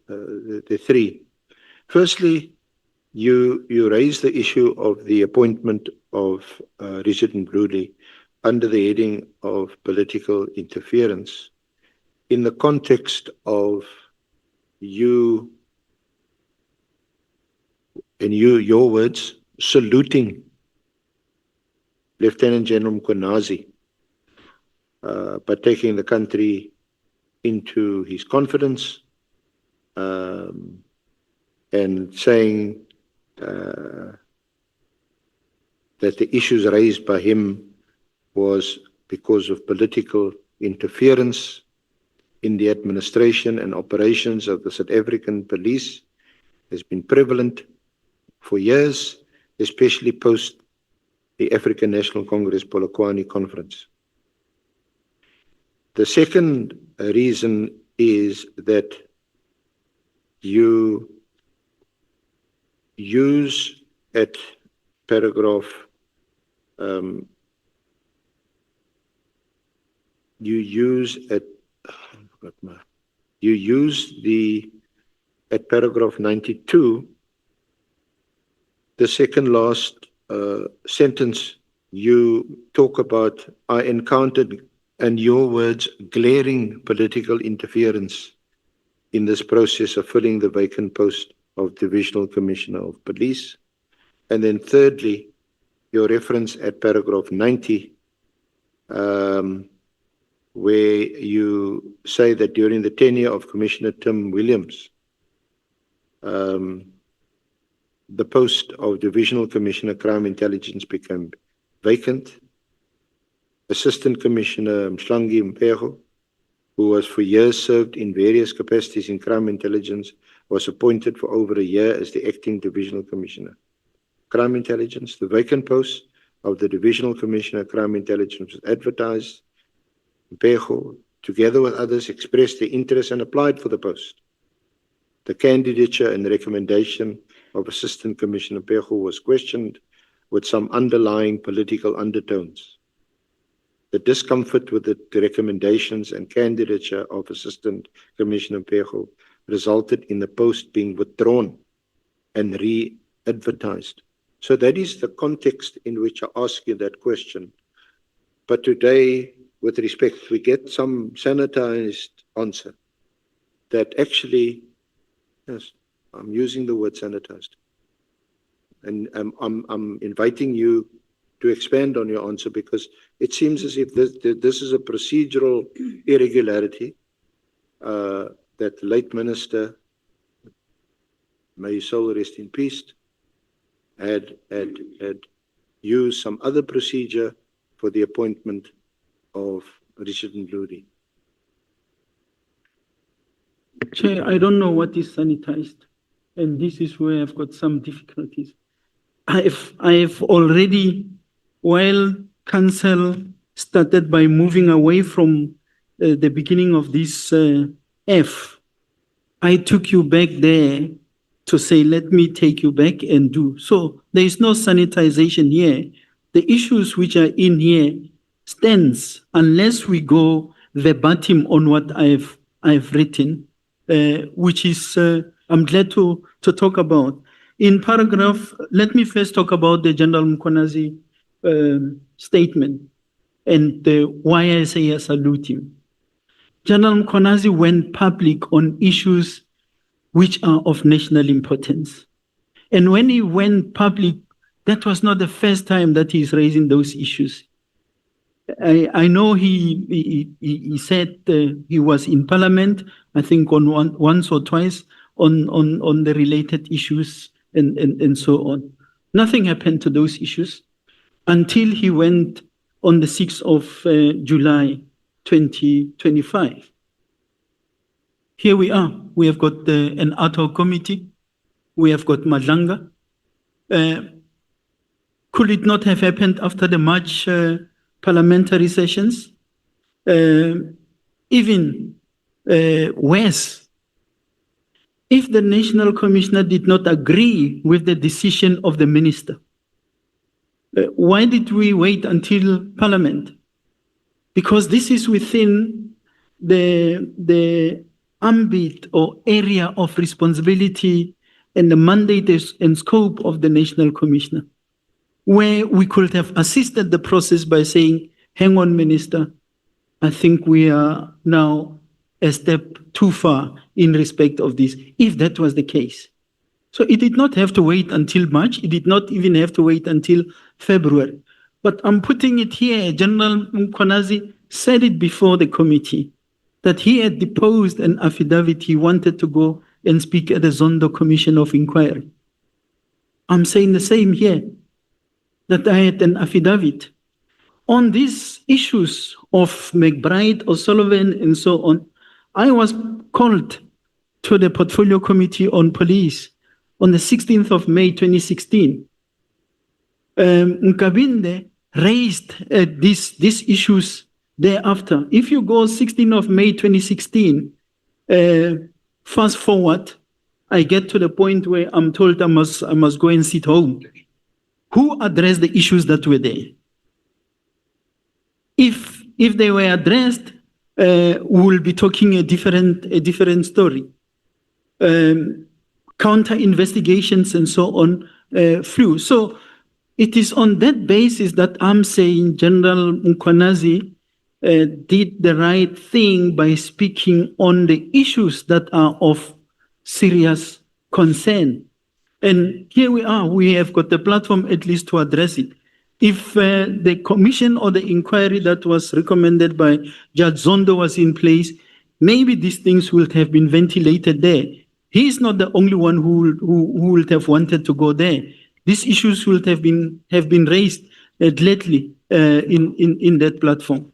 the three. Firstly, you raised the issue of the appointment of Richard Mkhwanazi under the heading of political interference in the context of you, in your words, saluting Lieutenant General Mkhwanazi by taking the country into his confidence and saying that the issues raised by him was because of political interference in the administration and operations of the South African police has been prevalent for years, especially post the African National Congress Polokwane conference. The second reason is that you use at paragraph at paragraph 92, the second last sentence, you talk about, I encountered, in your words, glaring political interference in this process of filling the vacant post of Divisional Commissioner of Police. And then thirdly, your reference at paragraph 90, where you say that during the tenure of Commissioner Tim Williams, the post of Divisional Commissioner Crime Intelligence became vacant. Assistant Commissioner Nhlanhla Mkhwanazi, who was for years served in various capacities in crime intelligence, was appointed for over a year as the acting Divisional Commissioner Crime Intelligence. The vacant post of the Divisional Commissioner Crime Intelligence was advertised. Mkhwanazi, together with others, expressed their interest and applied for the post. The candidature and recommendation of Assistant Commissioner Mkhwanazi was questioned with some underlying political undertones. The discomfort with the recommendations and candidature of Assistant Commissioner Mkhwanazi resulted in the post being withdrawn and re-advertised. So that is the context in which I ask you that question. But today, with respect, we get some sanitized answer that actually, yes, I'm using the word sanitized. And I'm inviting you to expand on your answer, because it seems as if this is a procedural irregularity that the late minister, may his soul rest in peace, had used some other procedure for the appointment of Richard Mkhwanazi. Chair, I don't know what is sanitized, and this is where I've got some difficulties. I've already, while Council started by moving away from the beginning of this F, I took you back there to say, let me take you back and do. So there is no sanitization here. The issues which are in here stands unless we go verbatim on what I've written, which is, I'm glad to talk about. In paragraph, let me first talk about the General Mkhwanazi statement and why I say I salute him. General Mkhwanazi went public on issues which are of national importance. And when he went public, that was not the first time that he's raising those issues. I know he said he was in Parliament, I think on once or twice, on the related issues and so on. Nothing happened to those issues until he went on the 6th of July 2025. Here we are. We have got an ad hoc committee. We have got Nhlanhla. Could it not have happened after the March parliamentary sessions? Even worse, if the National Commissioner did not agree with the decision of the minister, why did we wait until Parliament? Because this is within the ambit or area of responsibility and the mandate and scope of the National Commissioner, where we could have assisted the process by saying, hang on, Minister, I think we are now a step too far in respect of this, if that was the case. So it did not have to wait until March. It did not even have to wait until February. But I'm putting it here. General Mkhwanazi said it before the committee that he had deposed an affidavit. He wanted to go and speak at the Zondo Commission of Inquiry. I'm saying the same here, that I had an affidavit. On these issues of McBride, O'Sullivan, and so on, I was called to the Portfolio Committee on Police on the 16th of May 2016. Nkabinde raised these issues thereafter. If you go 16th of May 2016, fast forward, I get to the point where I'm told I must go and sit home. Who addressed the issues that were there? If they were addressed, we will be talking a different story. Counter investigations and so on flew. So it is on that basis that I'm saying General Mkhwanazi did the right thing by speaking on the issues that are of serious concern. And here we are, we have got the platform at least to address it. If the commission or the inquiry that was recommended by Judge Zondo was in place, maybe these things would have been ventilated there. He is not the only one who would have wanted to go there. These issues would have been raised lately in that platform.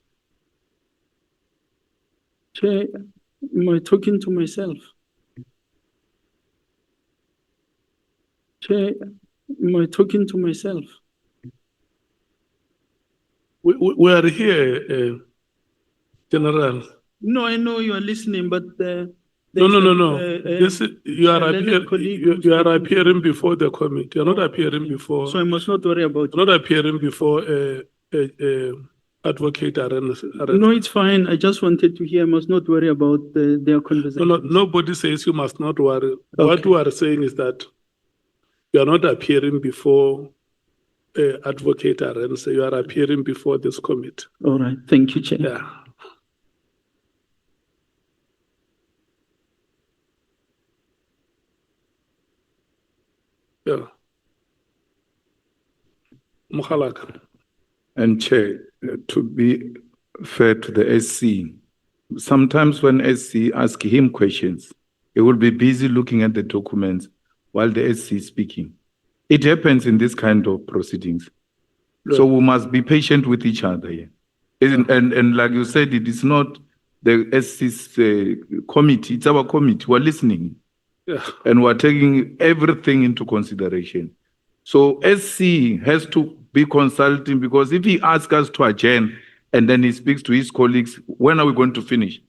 Chair, am I talking to myself? Chair, am I talking to myself? We are here, General. No, I know you are listening, but No. You are appearing before the committee. You are not appearing before. So I must not worry about it. Not appearing before advocate. No, it's fine. I just wanted to hear. I must not worry about their conversation. No, nobody says you must not worry. Okay. What we are saying is that you are not appearing before advocate Arens. You are appearing before this committee. All right. Thank you, Chair. Yeah. Yeah. Mukhalaka. And Chair, to be fair to the SC, sometimes when SC ask him questions, he will be busy looking at the documents while the SC is speaking. It happens in this kind of proceedings. Right. So we must be patient with each other here. And like you said, it is not the SC's committee, it's our committee. We're listening. Yeah. And we're taking everything into consideration. So SC has to be consulting, because if he asks us to adjourn and then he speaks to his colleagues, when are we going to finish?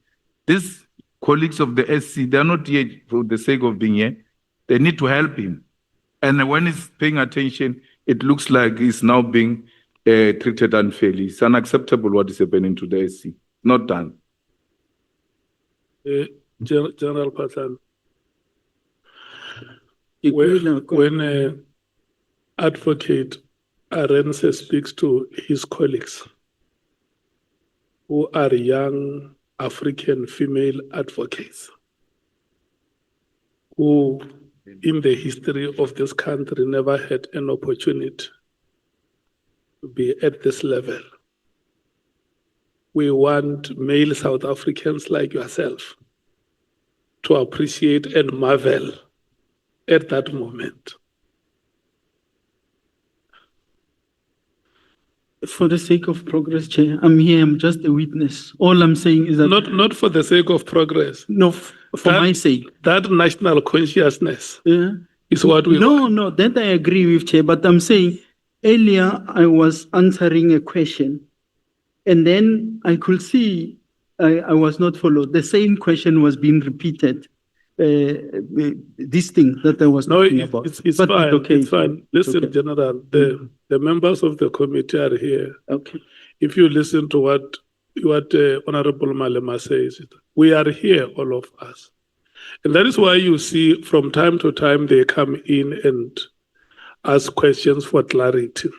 These colleagues of the SC, they're not here for the sake of being here. They need to help him. And when he's paying attention, it looks like he's now being treated unfairly. It's unacceptable what is happening to the SC. Not done. General Phahlane, when advocate Arendse speaks to his colleagues who are young African female advocates who in the history of this country never had an opportunity to be at this level. We want male South Africans like yourself to appreciate and marvel at that moment. For the sake of progress, Chair, I'm here, I'm just a witness. All I'm saying is that... Not for the sake of progress. No, for my sake. That national consciousness is what we want. No, that I agree with, Chair, but I'm saying earlier I was answering a question and then I could see I was not followed. The same question was being repeated. This thing that I was talking about. It's fine. Okay. It's fine. Listen, okay. General, the members of the committee are here. Okay. If you listen to what Honorable Malema says. We are here, all of us. And that is why you see from time to time they come in and ask questions for clarity.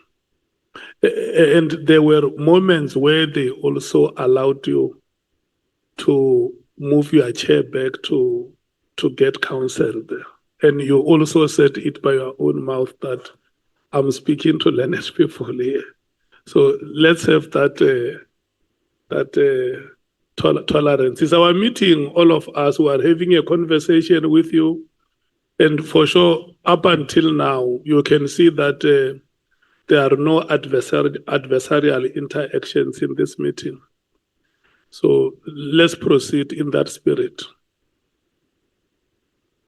And there were moments where they also allowed you to move your chair back to get counsel there. And you also said it by your own mouth that I'm speaking to learned people here. So let's have that tolerance. It's our meeting, all of us who are having a conversation with you. And for sure, up until now, you can see that there are no adversarial interactions in this meeting. So let's proceed in that spirit.